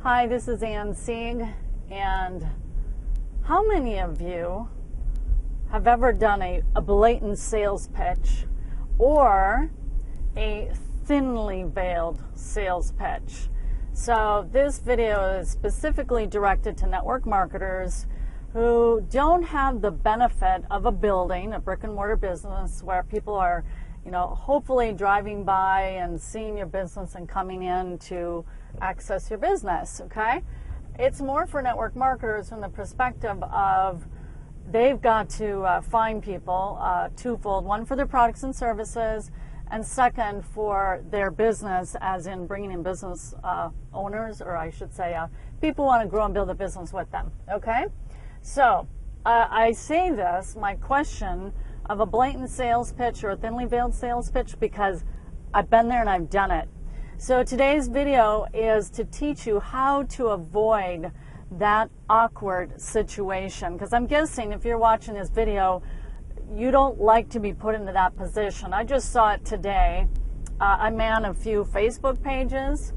Hi, this is Sieg, and how many of you have ever done a blatant sales pitch or a thinly veiled sales pitch? So this video is specifically directed to network marketers who don't have the benefit of a building, a brick and mortar business where people are, hopefully driving by and seeing your business and coming in to access your business, okay? It's more for network marketers from the perspective of they've got to find people twofold, one for their products and services, and second for their business, as in bringing in business owners, or I should say people who want to grow and build a business with them, okay? So I say this, my question of a blatant sales pitch or a thinly veiled sales pitch, because I've been there and I've done it. So today's video is to teach you how to avoid that awkward situation, because I'm guessing if you're watching this video, you don't like to be put into that position. I just saw it today. I man a few Facebook pages.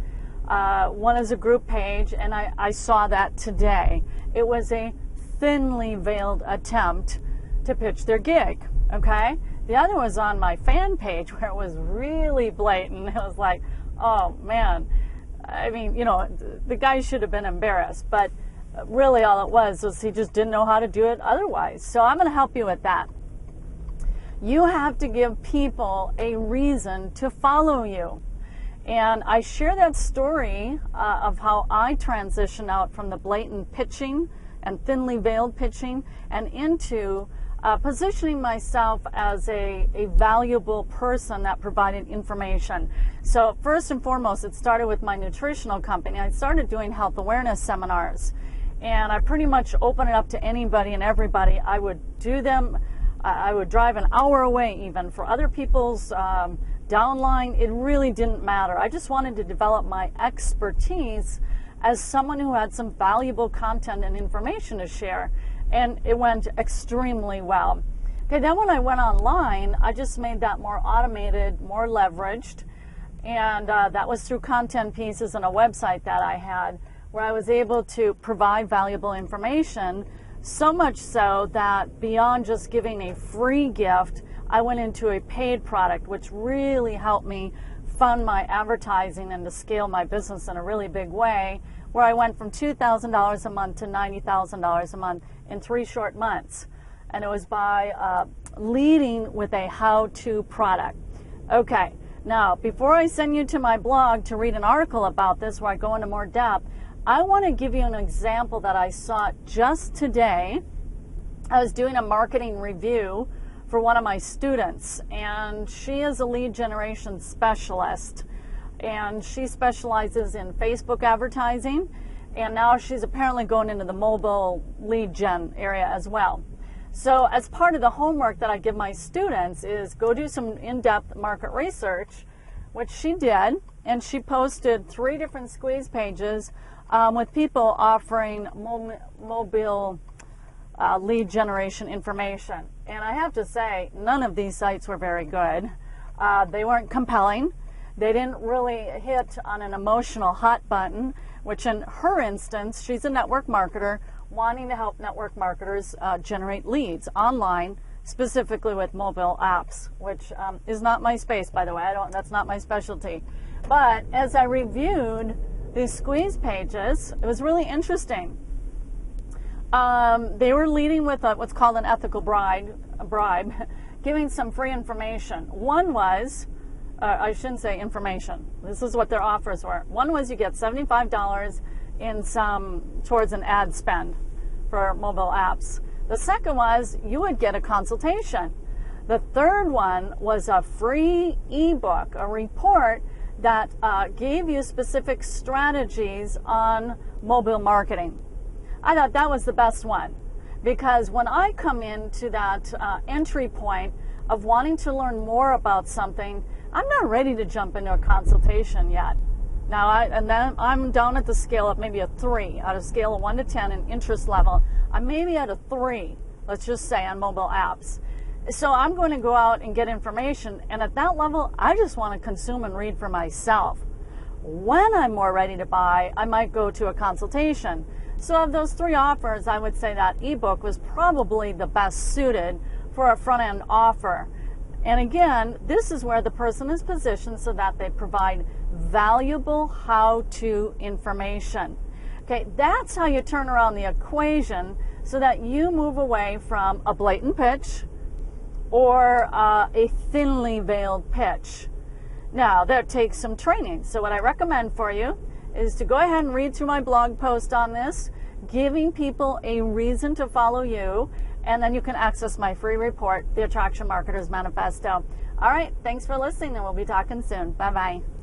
One is a group page, and I saw that today. It was a thinly veiled attempt to pitch their gig, okay? The other was on my fan page where it was really blatant. It was like, oh man, I mean, the guy should have been embarrassed, but really all it was he just didn't know how to do it otherwise. So I'm going to help you with that. You have to give people a reason to follow you. And I share that story of how I transitioned out from the blatant pitching and thinly veiled pitching and into positioning myself as a valuable person that provided information. So first and foremost, it started with my nutritional company. I started doing health awareness seminars, and I pretty much opened it up to anybody and everybody. I would do them. I would drive an hour away even for other people's downline. It really didn't matter. I just wanted to develop my expertise as someone who had some valuable content and information to share. And it went extremely well. Okay, then when I went online, I just made that more automated, more leveraged. And that was through content pieces and a website that I had where I was able to provide valuable information, so much so that beyond just giving a free gift, I went into a paid product, which really helped me fund my advertising and to scale my business in a really big way, where I went from $2,000 a month to $90,000 a month in 3 short months. And it was by leading with a how-to product. Okay, now before I send you to my blog to read an article about this where I go into more depth, I want to give you an example that I saw just today. I was doing a marketing review for one of my students, and she is a lead generation specialist, and she specializes in Facebook advertising, and now she's apparently going into the mobile lead gen area as well. So as part of the homework that I give my students is go do some in-depth market research, which she did, and she posted 3 different squeeze pages with people offering mobile lead generation information. And I have to say, none of these sites were very good. They weren't compelling. They didn't really hit on an emotional hot button, which in her instance, she's a network marketer wanting to help network marketers generate leads online, specifically with mobile apps, which is not my space, by the way. That's not my specialty. But as I reviewed these squeeze pages, it was really interesting. They were leading with what's called an ethical bribe, giving some free information. One was, I shouldn't say information. This is what their offers were. One was you get $75 towards an ad spend for mobile apps. The second was you would get a consultation. The third one was a free ebook, a report that gave you specific strategies on mobile marketing. I thought that was the best one, because when I come into that entry point of wanting to learn more about something, I'm not ready to jump into a consultation yet. Now, then I'm down at the scale of maybe a 3, out of scale of 1 to 10 in interest level. I'm maybe at a 3, let's just say, on mobile apps. So I'm going to go out and get information, and at that level, I just want to consume and read for myself. When I'm more ready to buy, I might go to a consultation. So of those 3 offers, I would say that ebook was probably the best suited for a front-end offer. And again, this is where the person is positioned so that they provide valuable how-to information. Okay, that's how you turn around the equation so that you move away from a blatant pitch or a thinly veiled pitch. Now, that takes some training. So what I recommend for you is to go ahead and read through my blog post on this, giving people a reason to follow you, and then you can access my free report, The Attraction Marketer's Manifesto. All right, thanks for listening, and we'll be talking soon. Bye-bye.